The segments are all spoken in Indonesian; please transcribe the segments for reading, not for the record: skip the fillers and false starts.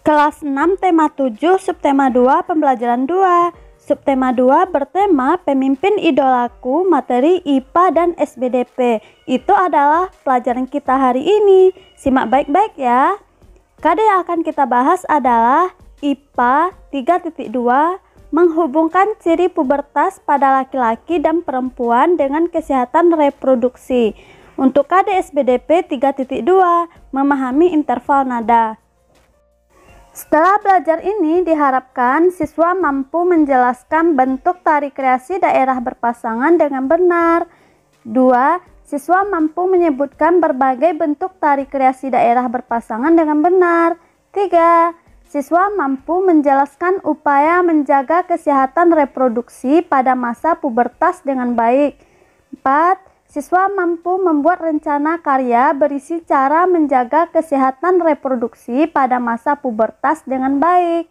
Kelas 6 tema 7 subtema 2 pembelajaran 2. Subtema 2 bertema pemimpin idolaku, materi IPA dan SBDP. Itu adalah pelajaran kita hari ini. Simak baik-baik ya. KD yang akan kita bahas adalah IPA 3.2, menghubungkan ciri pubertas pada laki-laki dan perempuan dengan kesehatan reproduksi. Untuk KD SBDP 3.2, memahami interval nada. Setelah belajar ini, diharapkan siswa mampu menjelaskan bentuk tari kreasi daerah berpasangan dengan benar. 2. Siswa mampu menyebutkan berbagai bentuk tari kreasi daerah berpasangan dengan benar. 3. Siswa mampu menjelaskan upaya menjaga kesehatan reproduksi pada masa pubertas dengan baik. 4. Siswa mampu membuat rencana karya berisi cara menjaga kesehatan reproduksi pada masa pubertas dengan baik.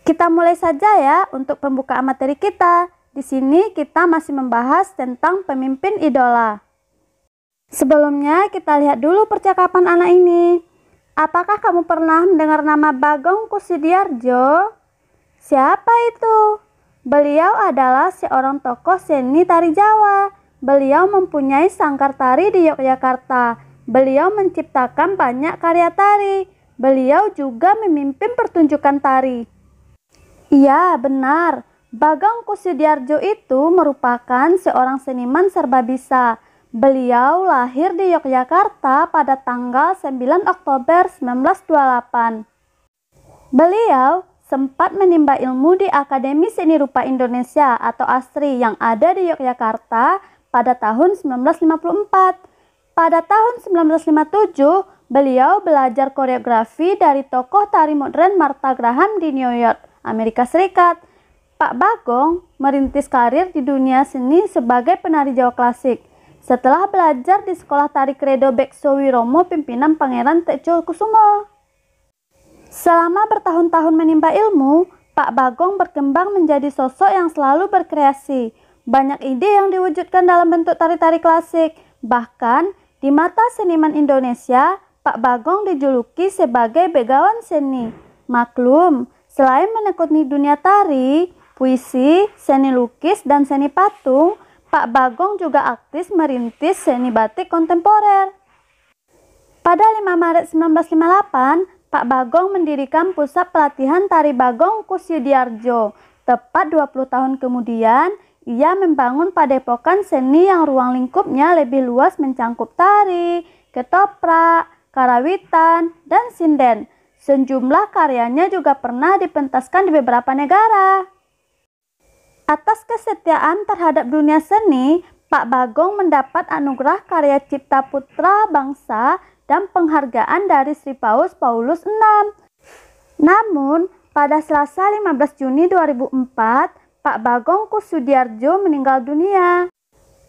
Kita mulai saja ya untuk pembukaan materi kita. Di sini kita masih membahas tentang pemimpin idola. Sebelumnya kita lihat dulu percakapan anak ini. Apakah kamu pernah mendengar nama Bagong Kussudiardjo? Siapa itu? Beliau adalah seorang tokoh seni tari Jawa. Beliau mempunyai sangkar tari di Yogyakarta. Beliau menciptakan banyak karya tari. Beliau juga memimpin pertunjukan tari. Iya, benar. Bagong Kussudiardjo itu merupakan seorang seniman serbabisa. Beliau lahir di Yogyakarta pada tanggal 9 Oktober 1928. Beliau sempat menimba ilmu di Akademi Seni Rupa Indonesia atau ASRI yang ada di Yogyakarta pada tahun 1954. Pada tahun 1957, beliau belajar koreografi dari tokoh tari modern Martha Graham di New York, Amerika Serikat. Pak Bagong merintis karir di dunia seni sebagai penari Jawa klasik. Setelah belajar di sekolah tari Credo Bekso Wiromo pimpinan Pangeran Tejokusumo. Selama bertahun-tahun menimba ilmu, Pak Bagong berkembang menjadi sosok yang selalu berkreasi. Banyak ide yang diwujudkan dalam bentuk tari-tari klasik. Bahkan, di mata seniman Indonesia, Pak Bagong dijuluki sebagai begawan seni. Maklum, selain menekuni dunia tari, puisi, seni lukis, dan seni patung, Pak Bagong juga aktif merintis seni batik kontemporer. Pada 5 Maret 1958, Pak Bagong mendirikan pusat pelatihan tari Bagong Kussudiardjo. Tepat 20 tahun kemudian, ia membangun padepokan seni yang ruang lingkupnya lebih luas mencangkup tari, ketoprak, karawitan, dan sinden. Sejumlah karyanya juga pernah dipentaskan di beberapa negara. Atas kesetiaan terhadap dunia seni, Pak Bagong mendapat anugerah karya Cipta Putra Bangsa dan penghargaan dari Sri Paus Paulus VI. Namun, pada Selasa 15 Juni 2004, Pak Bagong Kussudiardjo meninggal dunia.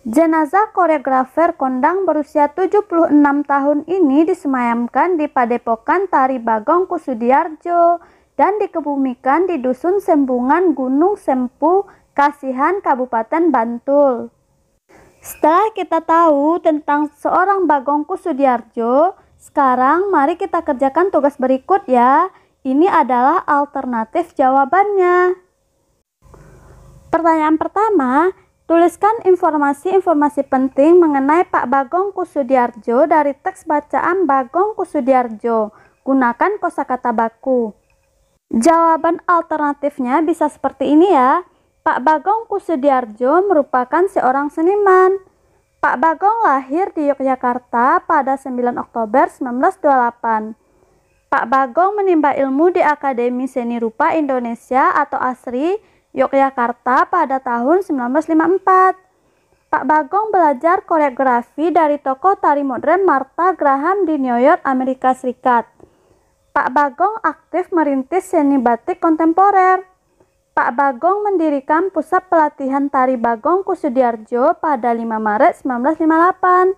Jenazah koreografer kondang berusia 76 tahun ini disemayamkan di Padepokan Tari Bagong Kussudiardjo dan dikebumikan di Dusun Sembungan Gunung Sempu, Kasihan, Kabupaten Bantul. Setelah kita tahu tentang seorang Bagong Kussudiardjo, sekarang mari kita kerjakan tugas berikut ya. Ini adalah alternatif jawabannya. Pertanyaan pertama, tuliskan informasi-informasi penting mengenai Pak Bagong Kussudiardjo dari teks bacaan Bagong Kussudiardjo. Gunakan kosakata baku. Jawaban alternatifnya bisa seperti ini ya. Pak Bagong Kussudiardjo merupakan seorang seniman. Pak Bagong lahir di Yogyakarta pada 9 Oktober 1928. Pak Bagong menimba ilmu di Akademi Seni Rupa Indonesia atau ASRI Yogyakarta pada tahun 1954. Pak Bagong belajar koreografi dari tokoh tari modern Martha Graham di New York, Amerika Serikat. Pak Bagong aktif merintis seni batik kontemporer. Pak Bagong mendirikan pusat pelatihan tari Bagong Kussudiardjo pada 5 Maret 1958.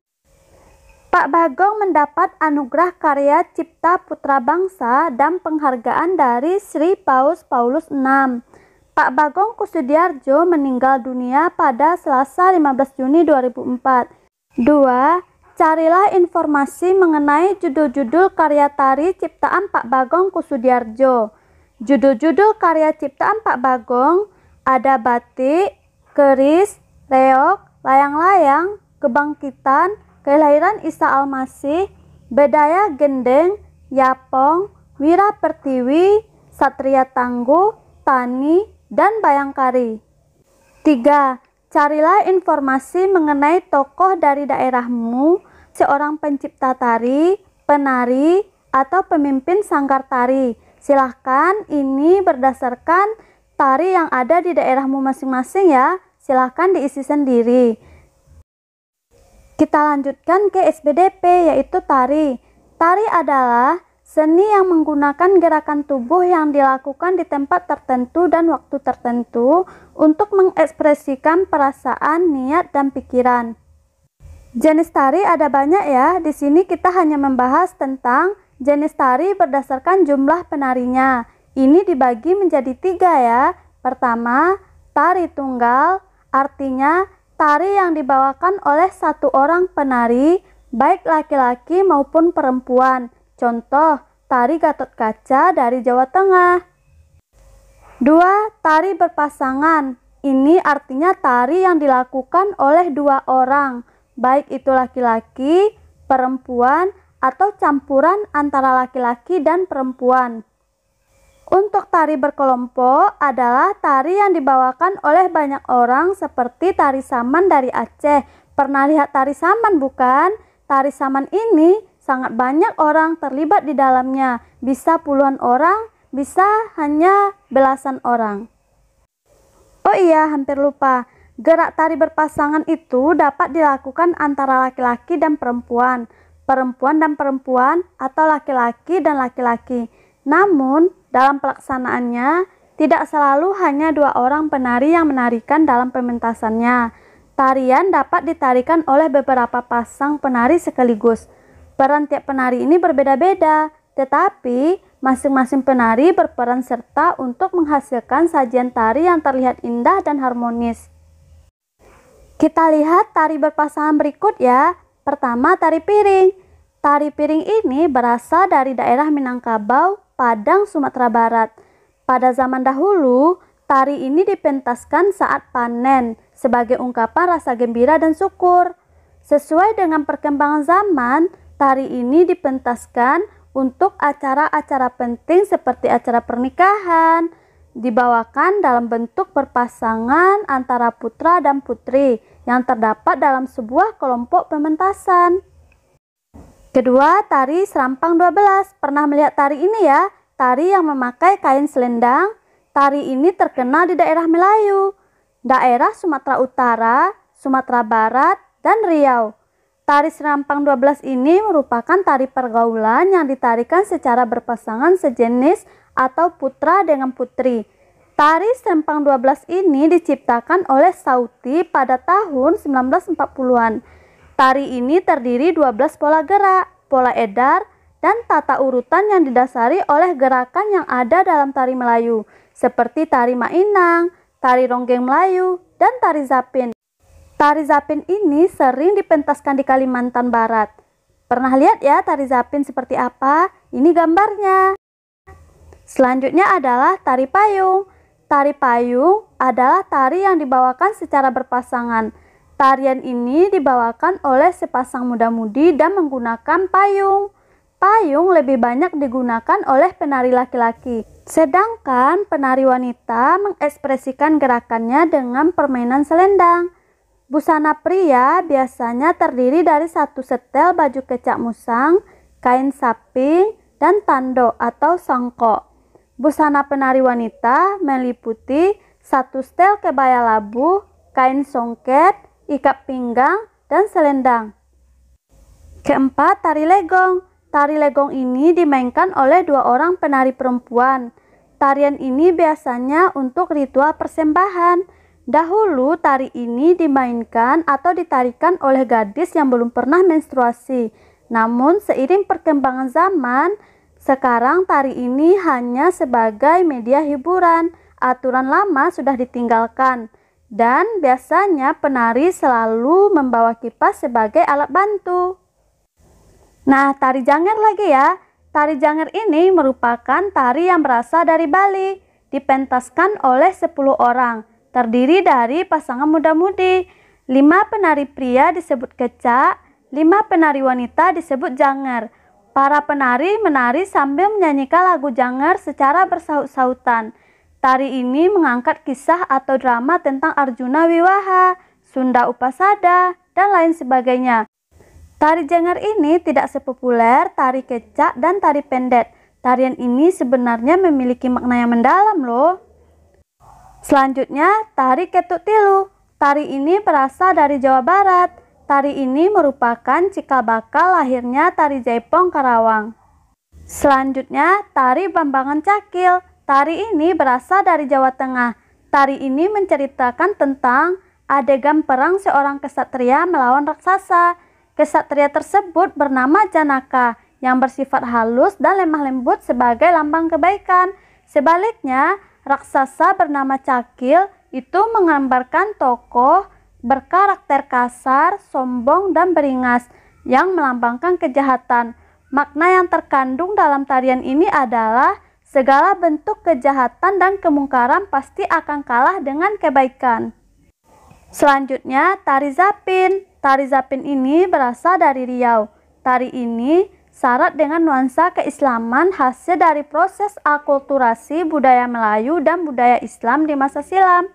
Pak Bagong mendapat anugerah karya Cipta Putra Bangsa dan penghargaan dari Sri Paus Paulus VI. Pak Bagong Kussudiardjo meninggal dunia pada Selasa 15 Juni 2004. 2. Carilah informasi mengenai judul-judul karya tari ciptaan Pak Bagong Kussudiardjo. Judul-judul karya ciptaan Pak Bagong ada Batik, Keris, Reog, Layang-layang, Kebangkitan, Kelahiran Isa Al-Masih, Bedaya Gendeng, Yapong, Wira Pertiwi, Satria Tangguh, Tani, dan Bayangkari. 3. Carilah informasi mengenai tokoh dari daerahmu, seorang pencipta tari, penari, atau pemimpin sanggar tari. Silahkan ini berdasarkan tari yang ada di daerahmu masing-masing ya. Silahkan diisi sendiri. Kita lanjutkan ke SBDP, yaitu tari. Tari adalah seni yang menggunakan gerakan tubuh yang dilakukan di tempat tertentu dan waktu tertentu untuk mengekspresikan perasaan, niat, dan pikiran. Jenis tari ada banyak ya. Di sini kita hanya membahas tentang jenis tari berdasarkan jumlah penarinya. Ini dibagi menjadi 3 ya. Pertama, tari tunggal, artinya tari yang dibawakan oleh satu orang penari, baik laki-laki maupun perempuan. Contoh, tari Gatotkaca dari Jawa Tengah. 2. Tari berpasangan. Ini artinya tari yang dilakukan oleh 2 orang, baik itu laki-laki, perempuan, atau campuran antara laki-laki dan perempuan. Untuk tari berkelompok adalah tari yang dibawakan oleh banyak orang seperti tari saman dari Aceh. Pernah lihat tari saman bukan? Tari saman ini sangat banyak orang terlibat di dalamnya, bisa puluhan orang, bisa hanya belasan orang. Oh iya, hampir lupa. Gerak tari berpasangan itu dapat dilakukan antara laki-laki dan perempuan, perempuan dan perempuan, atau laki-laki dan laki-laki. Namun, dalam pelaksanaannya, tidak selalu hanya 2 orang penari yang menarikan dalam pementasannya. Tarian dapat ditarikan oleh beberapa pasang penari sekaligus. Peran tiap penari ini berbeda-beda, tetapi masing-masing penari berperan serta untuk menghasilkan sajian tari yang terlihat indah dan harmonis. Kita lihat tari berpasangan berikut ya. Pertama, tari piring. Tari piring ini berasal dari daerah Minangkabau, Padang, Sumatera Barat. Pada zaman dahulu, tari ini dipentaskan saat panen sebagai ungkapan rasa gembira dan syukur. Sesuai dengan perkembangan zaman, tari ini dipentaskan untuk acara-acara penting seperti acara pernikahan, dibawakan dalam bentuk berpasangan antara putra dan putri yang terdapat dalam sebuah kelompok pementasan. Kedua, tari serampang 12. Pernah melihat tari ini ya? Tari yang memakai kain selendang. Tari ini terkenal di daerah Melayu, daerah Sumatera Utara, Sumatera Barat, dan Riau. Tari serampang 12 ini merupakan tari pergaulan yang ditarikan secara berpasangan sejenis atau putra dengan putri. Tari serampang 12 ini diciptakan oleh Sauti pada tahun 1940-an. Tari ini terdiri 12 pola gerak, pola edar, dan tata urutan yang didasari oleh gerakan yang ada dalam tari Melayu, seperti tari Mainang, tari Ronggeng Melayu, dan tari Zapin. Tari Zapin ini sering dipentaskan di Kalimantan Barat. Pernah lihat ya tari Zapin seperti apa? Ini gambarnya. Selanjutnya adalah tari payung. Tari payung adalah tari yang dibawakan secara berpasangan. Tarian ini dibawakan oleh sepasang muda-mudi dan menggunakan payung. Payung lebih banyak digunakan oleh penari laki-laki, sedangkan penari wanita mengekspresikan gerakannya dengan permainan selendang. Busana pria biasanya terdiri dari 1 setel baju kecak musang, kain saping, dan tanduk atau songkok. Busana penari wanita meliputi 1 setel kebaya labu, kain songket, ikat pinggang, dan selendang. Keempat, tari legong. Tari legong ini dimainkan oleh 2 orang penari perempuan. Tarian ini biasanya untuk ritual persembahan. Dahulu tari ini dimainkan atau ditarikan oleh gadis yang belum pernah menstruasi. Namun seiring perkembangan zaman, sekarang tari ini hanya sebagai media hiburan. Aturan lama sudah ditinggalkan. Dan biasanya penari selalu membawa kipas sebagai alat bantu. Nah, tari Janger lagi ya. Tari Janger ini merupakan tari yang berasal dari Bali, dipentaskan oleh 10 orang, terdiri dari pasangan muda-mudi. 5 penari pria disebut kecak, 5 penari wanita disebut Janger. Para penari menari sambil menyanyikan lagu Janger secara bersaut-sautan. Tari ini mengangkat kisah atau drama tentang Arjuna Wiwaha, Sunda Upasada, dan lain sebagainya. Tari Janger ini tidak sepopuler tari kecak dan tari pendet. Tarian ini sebenarnya memiliki makna yang mendalam loh. Selanjutnya, tari Ketuk Tilu. Tari ini berasal dari Jawa Barat. Tari ini merupakan cikal bakal lahirnya tari Jaipong Karawang. Selanjutnya, tari Bambangan Cakil. Tari ini berasal dari Jawa Tengah. Tari ini menceritakan tentang adegan perang seorang kesatria melawan raksasa. Kesatria tersebut bernama Janaka yang bersifat halus dan lemah lembut sebagai lambang kebaikan. Sebaliknya, raksasa bernama Cakil itu menggambarkan tokoh berkarakter kasar, sombong, dan beringas yang melambangkan kejahatan. Makna yang terkandung dalam tarian ini adalah segala bentuk kejahatan dan kemungkaran pasti akan kalah dengan kebaikan. Selanjutnya, tari Zapin. Tari Zapin ini berasal dari Riau. Tari ini syarat dengan nuansa keislaman hasil dari proses akulturasi budaya Melayu dan budaya Islam di masa silam.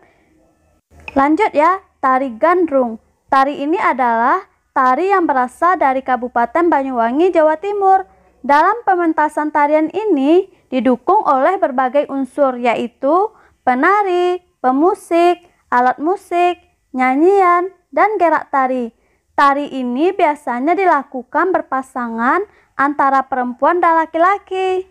Lanjut ya, tari Gandrung. Tari ini adalah tari yang berasal dari Kabupaten Banyuwangi, Jawa Timur. Dalam pementasan tarian ini didukung oleh berbagai unsur, yaitu penari, pemusik, alat musik, nyanyian, dan gerak tari. Tari ini biasanya dilakukan berpasangan antara perempuan dan laki-laki.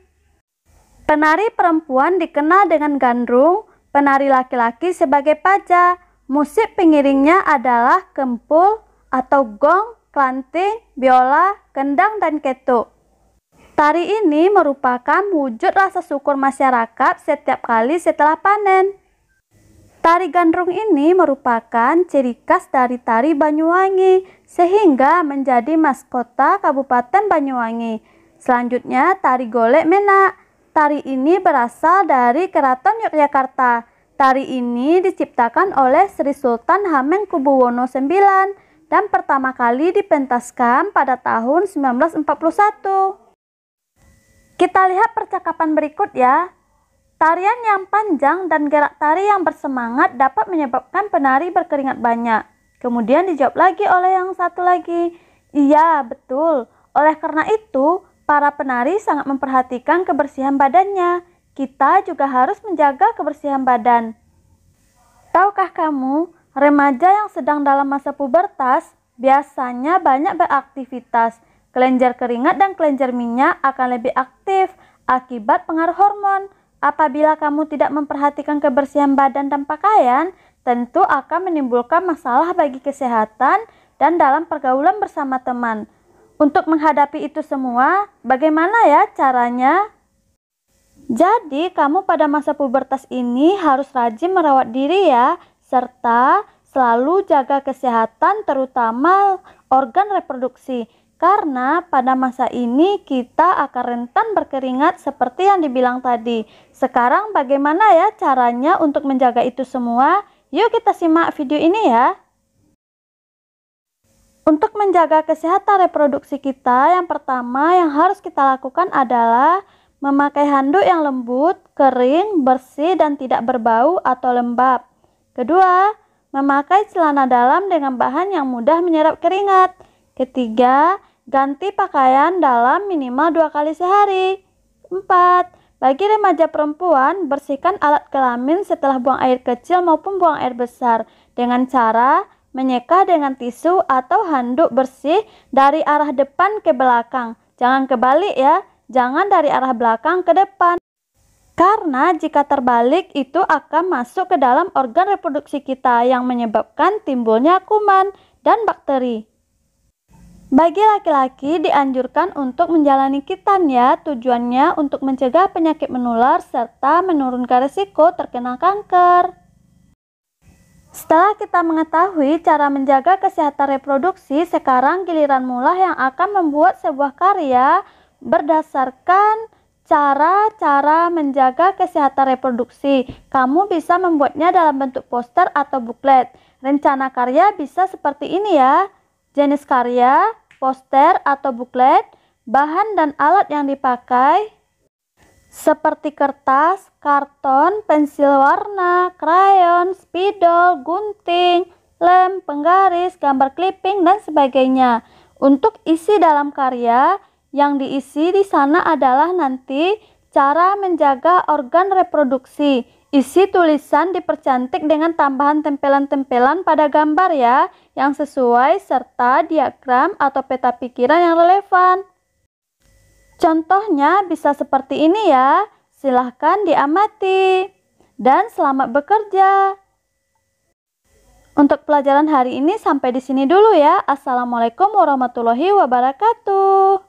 Penari perempuan dikenal dengan gandrung, penari laki-laki sebagai paja. Musik pengiringnya adalah kempul atau gong, klanting, biola, kendang, dan ketuk. Tari ini merupakan wujud rasa syukur masyarakat setiap kali setelah panen. Tari Gandrung ini merupakan ciri khas dari tari Banyuwangi, sehingga menjadi maskota Kabupaten Banyuwangi. Selanjutnya, tari Golek Menak. Tari ini berasal dari Keraton Yogyakarta. Tari ini diciptakan oleh Sri Sultan Hamengkubuwono IX dan pertama kali dipentaskan pada tahun 1941. Kita lihat percakapan berikut ya. Tarian yang panjang dan gerak tari yang bersemangat dapat menyebabkan penari berkeringat banyak. Kemudian dijawab lagi oleh yang satu lagi. Iya, betul. Oleh karena itu, para penari sangat memperhatikan kebersihan badannya. Kita juga harus menjaga kebersihan badan. Tahukah kamu, remaja yang sedang dalam masa pubertas biasanya banyak beraktivitas. Kelenjar keringat dan kelenjar minyak akan lebih aktif akibat pengaruh hormon. Apabila kamu tidak memperhatikan kebersihan badan dan pakaian, tentu akan menimbulkan masalah bagi kesehatan dan dalam pergaulan bersama teman. Untuk menghadapi itu semua, bagaimana ya caranya? Jadi, kamu pada masa pubertas ini harus rajin merawat diri ya, serta selalu jaga kesehatan terutama organ reproduksi. Karena pada masa ini kita akan rentan berkeringat seperti yang dibilang tadi. Sekarang bagaimana ya caranya untuk menjaga itu semua? Yuk kita simak video ini ya. Untuk menjaga kesehatan reproduksi kita, yang pertama yang harus kita lakukan adalah memakai handuk yang lembut, kering, bersih, dan tidak berbau atau lembab. Kedua, memakai celana dalam dengan bahan yang mudah menyerap keringat. Ketiga, ganti pakaian dalam minimal 2 kali sehari. 4. Bagi remaja perempuan, bersihkan alat kelamin setelah buang air kecil maupun buang air besar dengan cara menyeka dengan tisu atau handuk bersih dari arah depan ke belakang. Jangan kebalik ya. Jangan dari arah belakang ke depan. Karena jika terbalik itu akan masuk ke dalam organ reproduksi kita yang menyebabkan timbulnya kuman dan bakteri. Bagi laki-laki dianjurkan untuk menjalani khitan ya, tujuannya untuk mencegah penyakit menular serta menurunkan risiko terkena kanker. Setelah kita mengetahui cara menjaga kesehatan reproduksi, sekarang giliran Mula yang akan membuat sebuah karya berdasarkan cara-cara menjaga kesehatan reproduksi. Kamu bisa membuatnya dalam bentuk poster atau buklet. Rencana karya bisa seperti ini ya. Jenis karya, poster atau buklet, bahan dan alat yang dipakai, seperti kertas, karton, pensil warna, krayon, spidol, gunting, lem, penggaris, gambar clipping, dan sebagainya. Untuk isi dalam karya, yang diisi di sana adalah nanti cara menjaga organ reproduksi. Isi tulisan dipercantik dengan tambahan tempelan-tempelan pada gambar ya, yang sesuai serta diagram atau peta pikiran yang relevan. Contohnya bisa seperti ini ya, silahkan diamati. Dan selamat bekerja. Untuk pelajaran hari ini sampai di sini dulu ya. Assalamualaikum warahmatullahi wabarakatuh.